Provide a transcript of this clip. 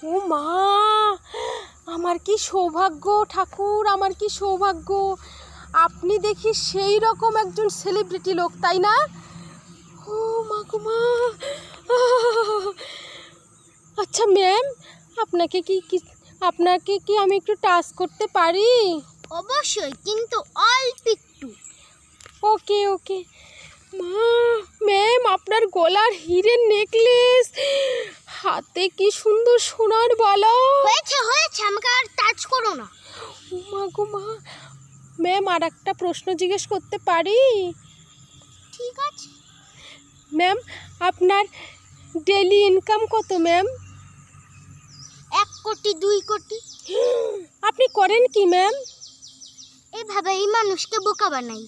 ও মা, আমার কি সৌভাগ্য ঠাকুর, আমার কি সৌভাগ্য। আপনি দেখি সেই রকম একজন সেলিব্রিটি লোক, তাই না? ও মা গো মা। আচ্ছা ম্যাম, আপনাকে কি আমি একটু টাচ করতে পারি? অবশ্যই, কিন্তু অল্প একটু। ওকে ওকে। মা, ম্যাম আপনার গলার হীরের নেকলেস, হাতে কি সুন্দর সোনার বালা। হয়েছে হয়েছে, আমাকে আর টাচ করো না। ও মা গো মা। ম্যাম আর একটা প্রশ্ন জিজ্ঞেস করতে পারি? ঠিক আছে। ম্যাম আপনার ডেইলি ইনকাম কত ম্যাম? 1 কোটি 2 কোটি। আপনি করেন কি ম্যাম? এভাবে এই মানুষকে বোকা বানাই।